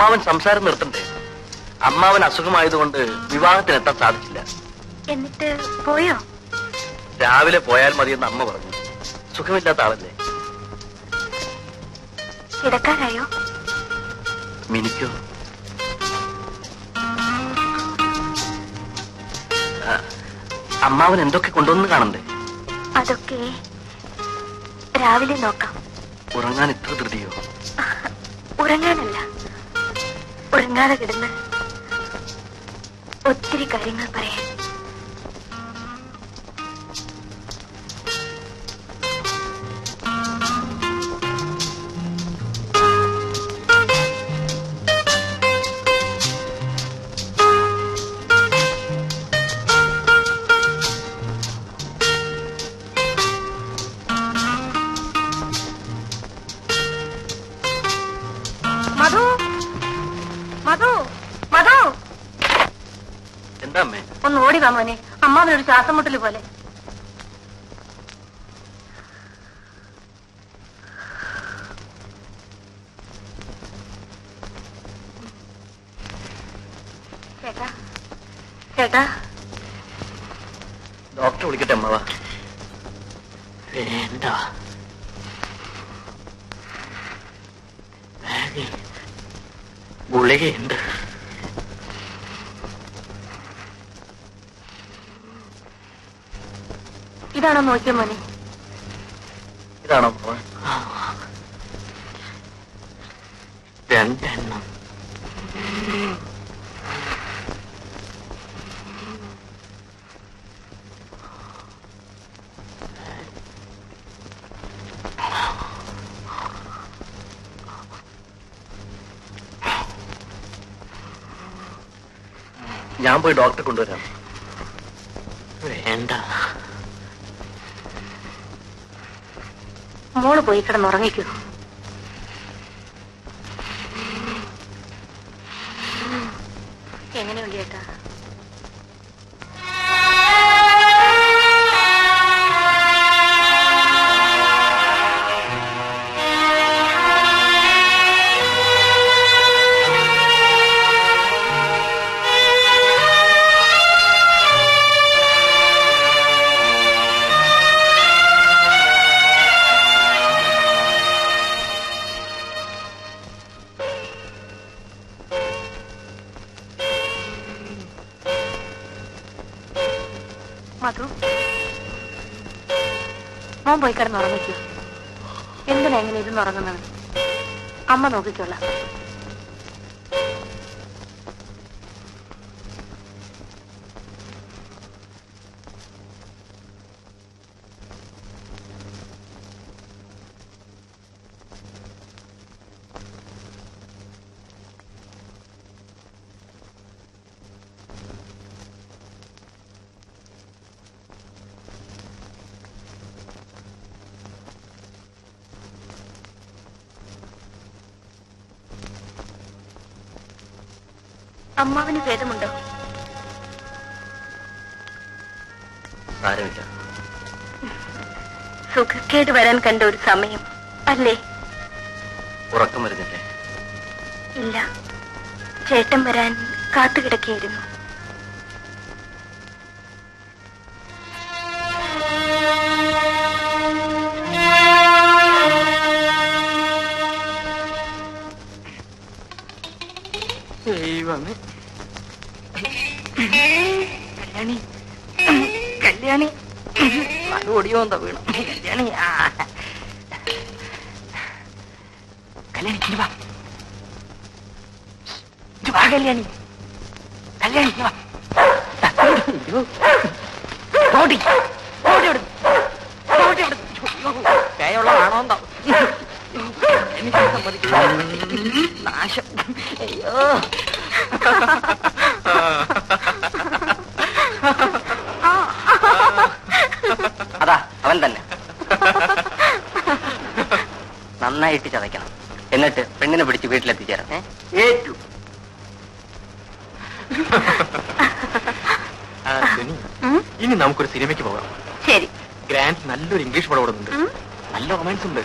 അമ്മാവൻ സംസാരം നിർത്തണ്ടേ? അമ്മാവൻ അസുഖമായതുകൊണ്ട് വിവാഹത്തിനെത്താൻ സാധിച്ചില്ല. എന്നിട്ട് പോയോ? രാവിലെ പോയാൽ മതിയെന്ന് അമ്മ പറഞ്ഞു. സുഖമില്ലാത്ത ആളല്ലേ. കിടക്കാനായോ? മിനിക്കോ? അമ്മാവൻ എന്തൊക്കെ കൊണ്ടുവന്ന് കാണണ്ടേ? അതൊക്കെ രാവിലെ നോക്കാം. ഉറങ്ങാൻ ഇത്ര ധൃതിയോ? ഉറങ്ങാനല്ല, ഉറങ്ങാതെ കിടന്ന് ഒത്തിരി കാര്യങ്ങൾ പറയാൻ. മധു, മധു, മധു, എന്താ അമ്മേ? ഒന്ന് ഓടിവാ മോനെ. അമ്മാവനൊരു ശ്വാസം മുട്ടല് പോലെ. ചേട്ടാ, ചേട്ടാ, ഡോക്ടറെ വിളിക്കട്ടെ അമ്മാവ? വേണ്ട, ഗുളികയുണ്ട്. ഇതാണോ നോക്കിയ മോനെ? ഇതാണോ അമ്മാവ? രണ്ടെണ്ണം. ഞാൻ പോയി ഡോക്ടറെ കൊണ്ടുവരാം. വേണ്ട, മോള് പോയി കിടന്നുറങ്ങിക്കൂ. എങ്ങനെയുണ്ട് ചേട്ടാ? മധു, മോൻ പോയി കിടന്നുറങ്ങിക്കൂ. എന്തിനാ എങ്ങനെ ഇരുന്ന് ഉറങ്ങുന്നത്? അമ്മ നോക്കിക്കോളാം. അമ്മാവിന് ഭേദമുണ്ടോ? സാരമില്ല. സുഖക്കേട് വരാൻ കണ്ട ഒരു സമയം അല്ലേ? ഉറക്കം വരുന്നില്ലേ? ഇല്ല, ചേട്ടൻ വരാൻ കാത്തുകിടക്കുകയായിരുന്നു. ദൈവമേ, കല്യാണി, കല്യാണി, അത് ഓടിയോ എന്താ വീണു? കല്യാണി, കല്യാണി ഇനി വാ, ഇനി വാ കല്യാണി, കല്യാണി ഇനി വാ. ഓടി ഓടി ഓടി ഓടി ഓടി, പേയുള്ളതാണോ എന്താ? എനിക്ക് സമ്മതിക്കില്ല, നാശം. അയ്യോ, അതാ അവൻ തന്നെ. നന്നായിട്ട് ചതയ്ക്കണം, എന്നിട്ട് പെണ്ണിനെ പിടിച്ച് വീട്ടിലെത്തിച്ചേരാം. ഏറ്റു. ഇനി നമുക്കൊരു സിനിമയ്ക്ക് പോകാം. ശരി. ഗ്രാൻഡ് നല്ലൊരു ഇംഗ്ലീഷ് പടം ഓടുന്നുണ്ട്, നല്ല റൊമാൻസ് ഉണ്ട്.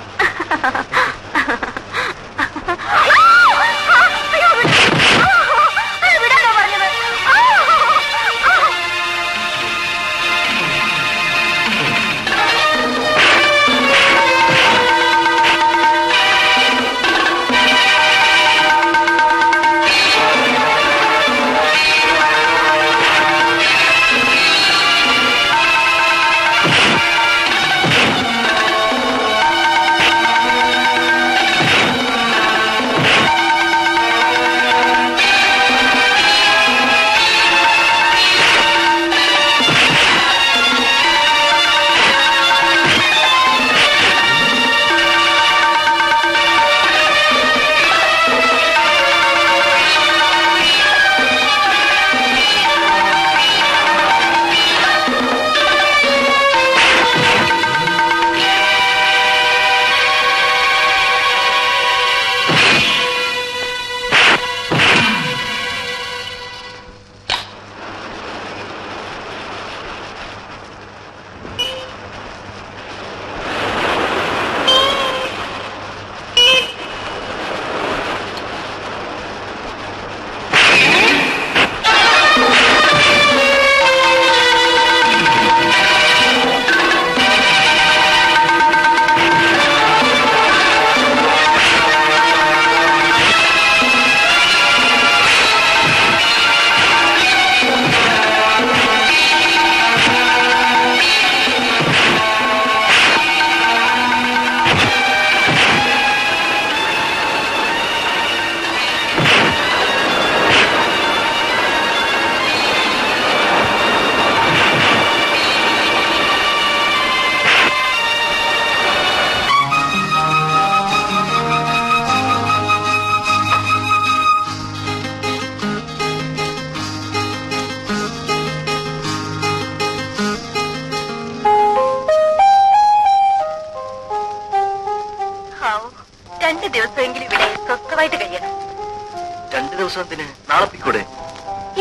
ദിവസം എന്തിന്? നാളെ പിക്കൂടെ?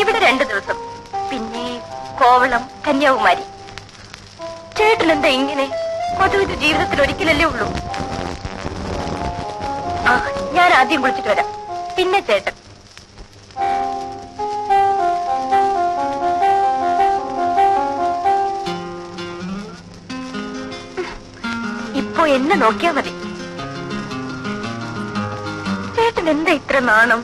ഇവിടെ 2 ദിവസം, പിന്നെ കോവളം, കന്യാകുമാരി. ചേട്ടൻ എന്താ ഇങ്ങനെ? മധുവിന്റെ ജീവിതത്തിൽ ഒരിക്കലല്ലേ ഉള്ളൂ. ആ, ഞാൻ ആദ്യം കുളിച്ചിട്ട് വരാം, പിന്നെ ചേട്ടൻ. ഇപ്പോ എന്നെ നോക്കിയാ മതി. ചേട്ടൻ എന്താ ഇത്ര നാണം?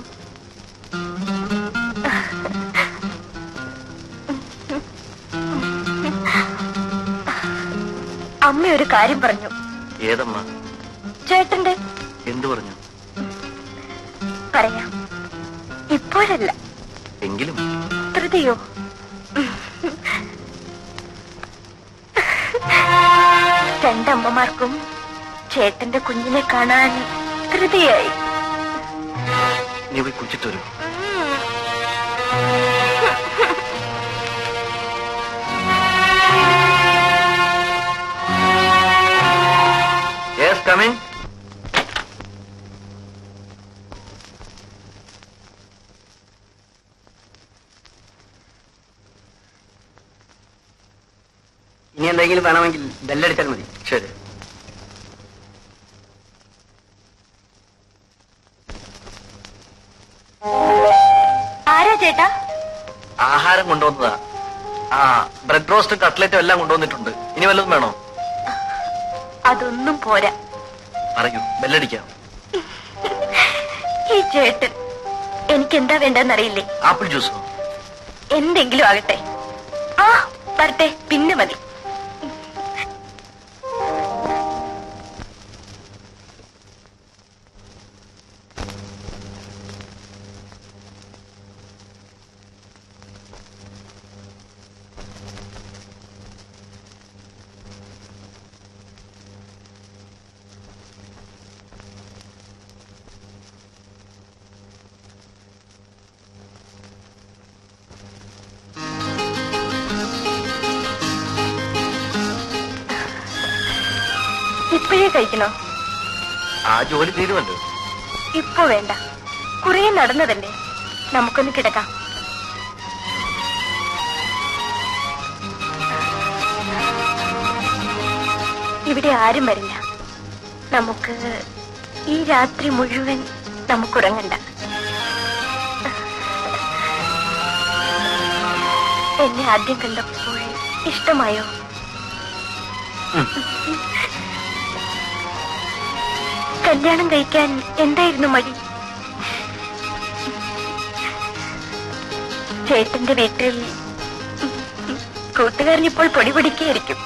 അമ്മ ഒരു കാര്യം പറഞ്ഞു. ഏതമ്മ? ചേട്ടന്റെ. എന്തു പറഞ്ഞു? പറയാം, ഇപ്പോഴല്ല, എങ്കിലും. ധൃതിയോ? രണ്ടമ്മമാർക്കും ചേട്ടന്റെ കുഞ്ഞിനെ കാണാൻ ധൃതിയായി. നീ പോയി കുളിച്ചിട്ട് വരൂ. Yes, come in. ഇനി എന്തെങ്കിലും വേണമെങ്കിൽ ബെല്ലടിച്ചാൽ മതി. ശരി. ആരാ ചേട്ടാ? ആഹാരം കൊണ്ടുവന്നതാ. ആ, ബ്രെഡ് റോസ്റ്റും കട്ട്ലറ്റും എല്ലാം കൊണ്ടുവന്നിട്ടുണ്ട്. ഇനി വല്ലതും വേണോ? അതൊന്നും പോരാ. പറയൂ, ബെല്ലടിക്കാം. ഈ ചേട്ടൻ എനിക്ക് എന്താ വേണ്ടെന്നറിയില്ലേ? ആപ്പിൾ ജ്യൂസോ? എന്തെങ്കിലും ആകട്ടെ. ആ, വരട്ടെ, പിന്നെ മതി. ഇപ്പോഴേ കഴിക്കണോ? ആ ജോലി തീരുമല്ലോ. ഇപ്പൊ വേണ്ട, കുറെ നടന്നതല്ലേ, നമുക്കൊന്ന് കിടക്കാം. ഇവിടെ ആരും വരില്ല. നമുക്ക് ഈ രാത്രി മുഴുവൻ നമുക്കുറങ്ങണ്ട. എന്നെ ആദ്യം കണ്ടപ്പോൾ ഇഷ്ടമായോ? കല്യാണം കഴിക്കാൻ എന്തായിരുന്നു മടി? ചേട്ടന്റെ വീട്ടിൽ കൂട്ടുകാരനിപ്പോൾ പൊടി പൊടിക്കായിരിക്കും.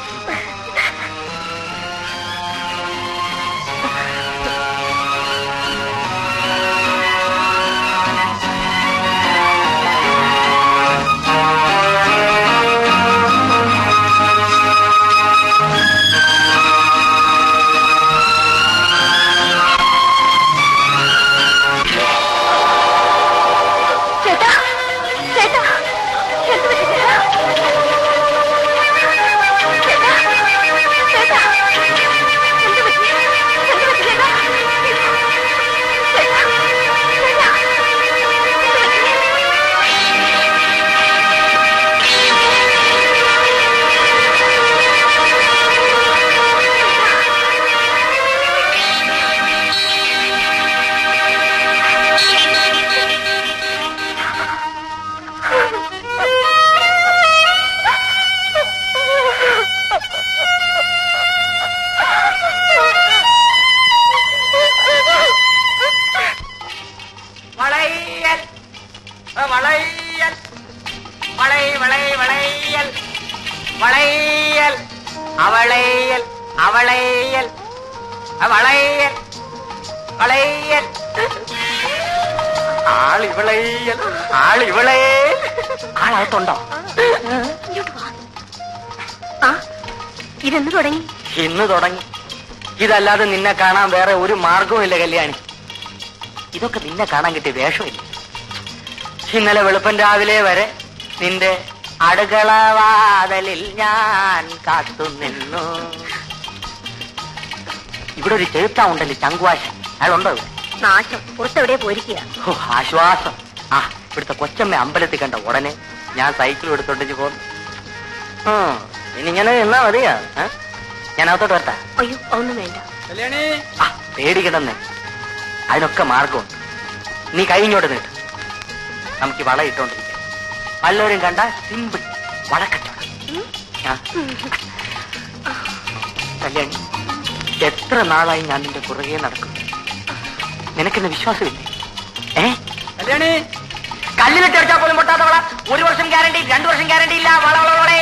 ആളകത്തുണ്ടോ? ഇതെന്ന് തുടങ്ങി? ഇന്ന് തുടങ്ങി. ഇതല്ലാതെ നിന്നെ കാണാൻ വേറെ ഒരു മാർഗവും ഇല്ല കല്യാണി. ഇതൊക്കെ നിന്നെ കാണാൻ കിട്ടിയ വേഷമില്ല. ഇന്നലെ വെളുപ്പൻ രാവിലെ വരെ നിന്റെ അടുക്കളവാതലിൽ ഞാൻ കാത്തുനിന്നു. ഇവിടെ ഒരു ചെറുത്താ ഉണ്ടല്ലോ, ചങ്കുവാശൻ. അയാളുണ്ടോ? നാശം, പുറത്തെവിടെ പോയിരിക്കുക. ആശ്വാസം. ആ ഇവിടുത്തെ കൊച്ചമ്മ അമ്പലത്തിൽ കണ്ട ഉടനെ ഞാൻ സൈക്കിൾ എടുത്തോണ്ടിച്ച് പോന്നു. ഇനിങ്ങനെ എന്നാ മതിയാ? ഞാൻ അകത്തോട്ട് വരട്ടാ? അയ്യോ ഒന്നും വേണ്ട. ആ പേടിക്കണമെന്നേ, അതിനൊക്കെ മാർഗമുണ്ട്. നീ കഴിഞ്ഞോട്ട് നീട്ട്, നമുക്ക് വള ഇട്ടോണ്ടിരിക്കാം. വല്ലവരും കണ്ട സിമ്പിൾ വളക്കച്ചവടം. കല്യാണി, എത്ര നാളായി ഞാൻ നിന്റെ പുറകെ നടക്കും. നിനക്കെന്നെ വിശ്വാസമില്ലേ? കല്യാണി, കല്ലിലിട്ട് അടിച്ചാൽ പോലും പൊട്ടാത്ത വള. 1 വർഷം ഗ്യാരണ്ടി, 2 വർഷം ഗ്യാരണ്ടി ഇല്ല. വള വള വളേ.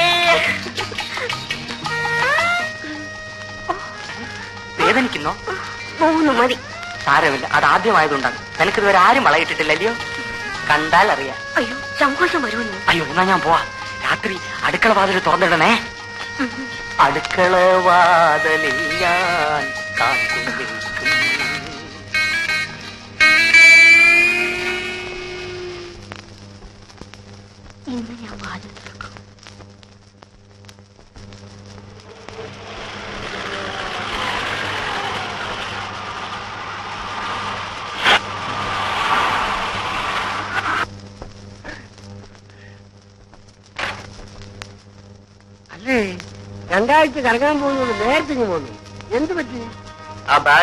വേദനിക്കുന്നോ? 3 മതി. സാരമില്ല, അത് ആദ്യമായതുകൊണ്ടാണ്. നിനക്കിതുവരെ ആരും വളയിട്ടിട്ടില്ലല്ലോ. കണ്ടാൽ അറിയാം. അയ്യോ സങ്കോഷം വരുമെന്ന്. അയ്യോ എന്നാ ഞാൻ പോവാ. രാത്രി അടുക്കള വാതിൽ തുറന്നിടണേ. അടുക്കള വാതിലിൽ ഞാൻ കാത്തു നിൽക്കും. ഇന്ന് ഞാൻ വാതിൽ തുറക്കും. അല്ലേ 2 ആഴ്ച കറങ്ങാൻ പോകുന്നത് നേരത്തെ പോന്നു. എന്ത് പറ്റി? ആ